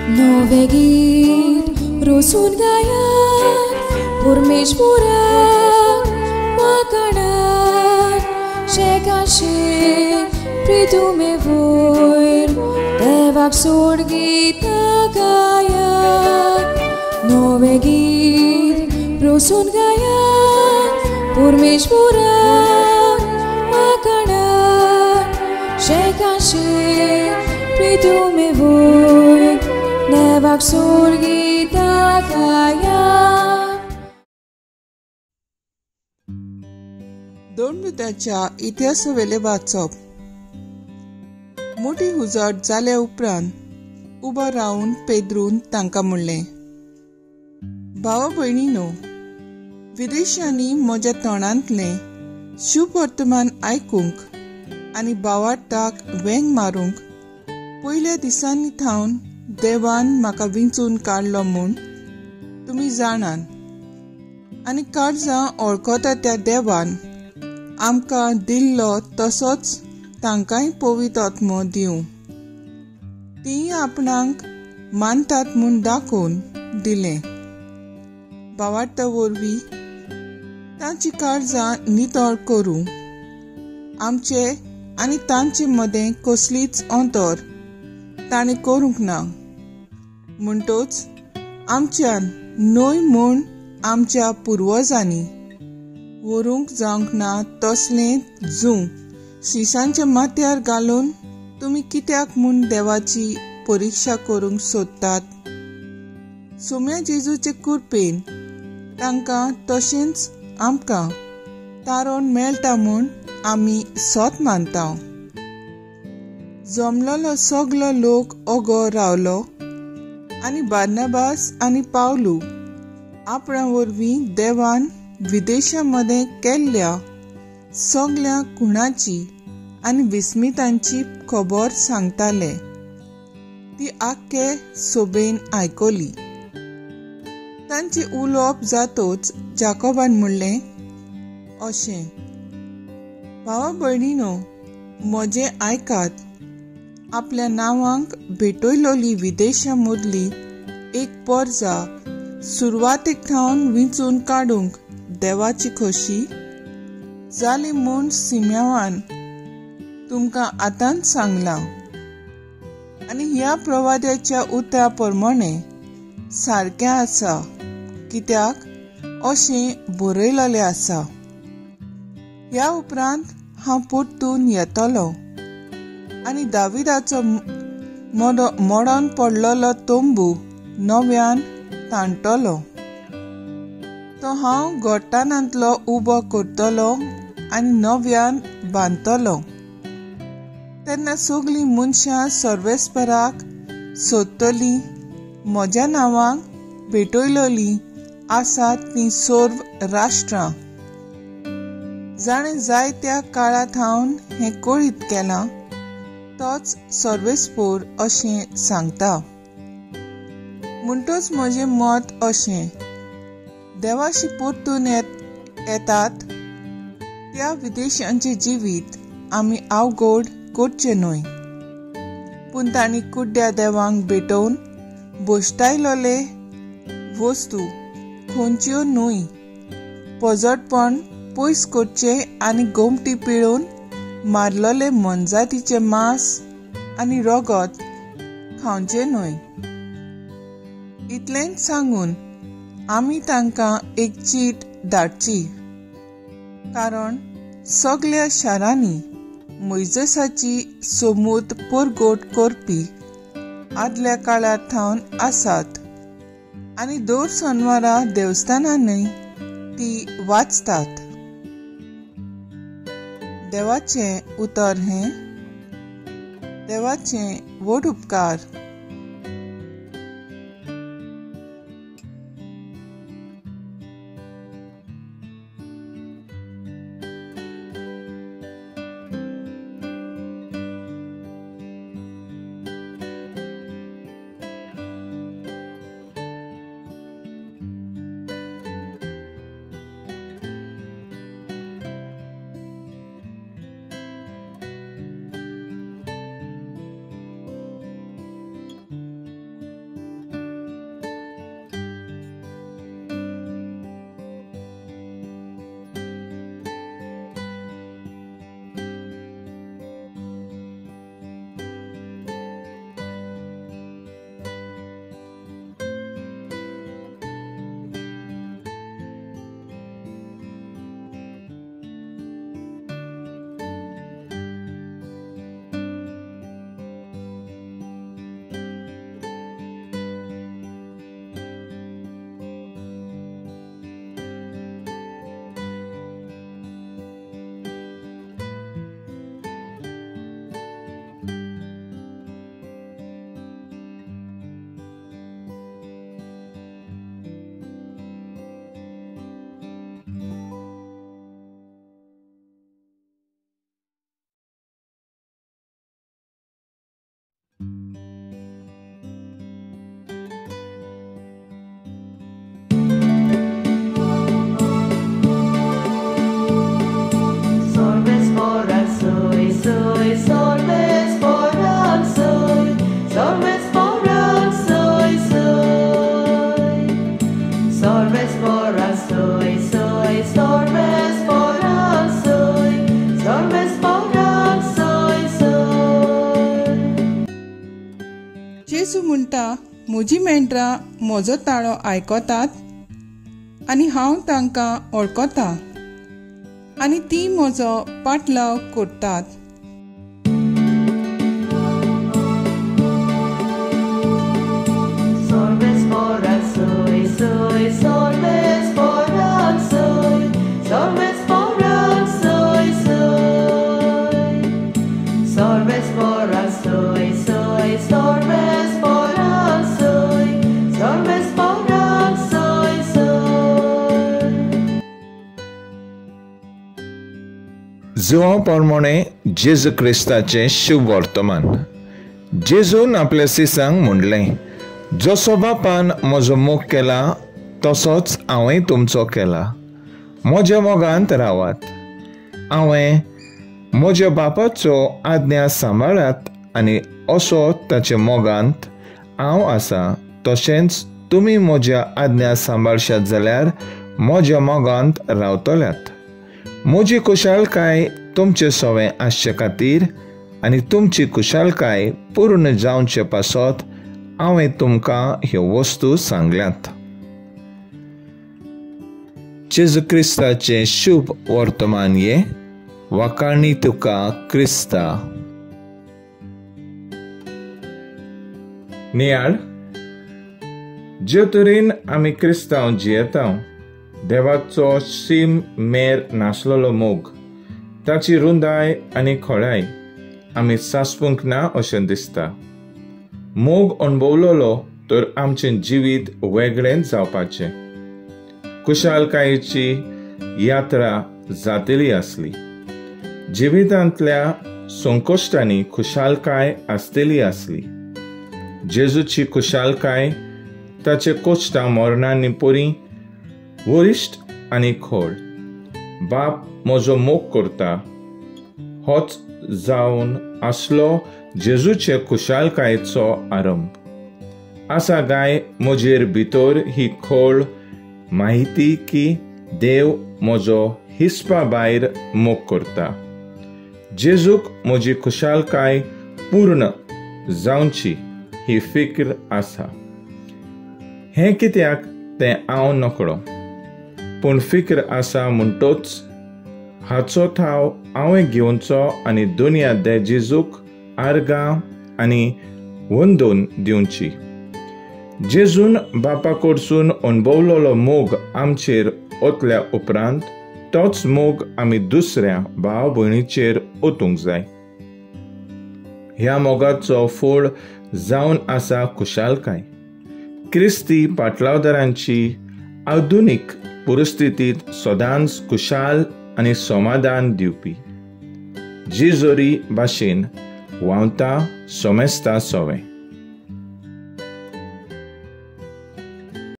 नवे गीत रोसून गायात परमेश्वराक वाकणात शेकाशे प्रितुमे वयर देवाक सोड गीतां गायात नवे गीत रोसून गायात परमेश्वराक वाकणात शेकाशे प्रितुमे वयर देवाक सोड गीतां गायात। दोंडुताच्या इतिहासावेले वाचप। मोठी उजड जाल्या उपरांत उबो रावन पेद्रून तांकां म्हणलें, भावा भयणीनो, विदेशांनी म्हज्या तोंडांतलें शुभ वर्तमान आयकूंक आनी भावार्थाक वेंग मारूंक पयल्या दिसांनी थावन देवान म्हाका विंचून काडलो म्हूण तुमी जाणान, आनी काळजां ओळखता त्या देवान आमकां दिल्लो तसोच तांकांय पवित्र आत्मो दिवं। तीं आपणाक मानतात म्हूण दाखोवन दिलें। भावार्था वरवीं तांची काळजां नितळ करूं, आमचे आनी तांचे मदें कसलीच अंतर ताणें करूंक ना। म्हणटच आमच्यान न्हय म्हूण आमच्या पुर्वजांनी व्हरूंक जावंक ना तसलें जूं शिसांच्या माथ्यार घालून तुमी कित्याक म्हूण देवाची परिक्षा करूंक सोदतात। सोम्या जेजूचे कृपेन तांकां तशेंच आमकां तारण मेळटा म्हूण आमी सोत मानता। जमलोलो सगलो लोक ओगो रावलो आनी बार्नबास आनी पावलू आपणा वरवीं देवान विदेशांमध्ये केल्ल्या सगल्या खुणाची आनी विस्मितांची खबर सांगताले। ती आख्खे सोबेन आयकली। तांचे उलोवप जातोच जाकोबान म्हणलें अशें, भावा भयणीनो, म्हजें आयकात। आपल्या नांवांक भेटयलोली विदेशां मदली एक परजा सुरवातेक थावन विंचून काडूंक देवाची खोशी जाली म्हूण सिम्यावान तुमकां आतांच सांगलां, आनी ह्या प्रवाद्याच्या उतरा प्रमाणे सारकें आसा, कित्याक अशें बरयलेलें आसा। ह्या उपरांत हांव परतून येतलों आनी दाविदाचो मोडोन पडलोलो तंबू नव्यान ताणटलो। तो हांव घोट्टाणांतलो उबो करतलो आनी नव्यान बांदतलो। तेन्ना सगलीं मनशां सर्वेस्पराक सोदतलीं, म्हज्या नांवांक भेटयलोलीं आसात तीं सर्व राष्ट्रां। जाणें जायत्या काळांत हांव हें कळीत केलां तोच सर्वेस्पर अशें सांगता। म्हणटच म्हजें मत अशें, देवाशी परतून येतात त्या विदेशांचें जिवीत आमी अवघड करचें न्हय, पूण तांणी कुड्ड्या देवांक भेटोवन बोश्टायलोले वस्तू खंयच्यो न्हय, पोजडपण पयस करचें आनी गोमटी पिळून मारलोले मनजातीचें मांस आनी रगत खावचें न्हय। इतलेंच सांगून आमी तांकां एक चीट धाडची, कारण सगल्या शारांनी मोइजेसाची समूत परगट करपी आदल्या काळार थावन आसात आनी दर शेनवारा देवस्थानांनी ती वाचतात। देवाचें उतर हें, देवाचें व्हड उपकार। जेजू म्हणटा, म्हजी मेंढरां म्हजो ताळो आयकतात आनी हांव तांकां वळखतां आनी ती म्हजो पाटलाव करतात. जुवांव पोरमोणे जेजू क्रिस्ताचें शुभ वर्तमान. जेजून आपल्या सिसांक म्हणलें, जसो बापान म्हजो मोग केला तसोच हांवें तुमचो केला. म्हज्या मोगांत रावात. हांवें म्हज्या बापाचो आज्ञा सांबाळात आनी असो ताच्या मोगांत हांव आसा. तशेंच तुमी म्हज्या आज्ञा सांबाळशात जाल्यार म्हज्या मोगांत रावतल्यात. म्हजी कुशालकाय तुमचे सवें आसचे खातीर आनी तुमची कुशालकाय पूर्ण जावचे पासत हांवें तुमकां ह्यो वस्तू सांगल्यात. जेजू क्रिस्ताचें शुभ वर्तमान ये वाकाळणी तुका क्रिस्ता. नियाळ, जे तरेन आमी क्रिस्तांव जियेता, देवाचो सीम मेर नासलोलो मोग, ताची रुंदाय आनी खोलाय आमी सासपूंक ना अशें दिसता. मोग अणभवलोलो तर आमचें जिवीत वेगळें जावपाचें. कुशालकायेची यात्रा जातली आसली. जिवितांतल्या संकश्टांनी खुशालकाय आसतली आसली. जेजूची कुशालकाय ताचे कोश्टां मरणांनी परी वरिश्ट आनी खोल. बाप म्हजो मोग करता होच जावन आसलो जेजूचे कुशालकायेचो आरंभ. आसा गाय म्हजेर भितर ही खोल माहिती की देव म्हजो हिस्पा भायर मोग करता. जेजूक म्हजी कुशालकाय पूर्ण जावची ही फिक्र आसा. हें कित्याक तें हांव नकळो, पूण फिक्र आसा म्हणटोच हाचो ठाव हांवें घेवचो आनी दुनिया दे जेजूक आर्गां आनी वंदन दिवची. जेजून बापा कडसून अणभवलोलो मोग आमचेर ओतल्या उपरांत तोच मोग आमी दुसऱ्या भाव भयणीचेर ओतूंक जाय. ह्या मोगाचो फळ जावन आसा कुशालकाय. क्रिस्ती पाटलावदारांची आधुनीक परिस्थितीत सदांच कुशाल आनी समाधान दिवपी. जी जोरी भाशेन व्हांवता सोमेस्ता सोवें.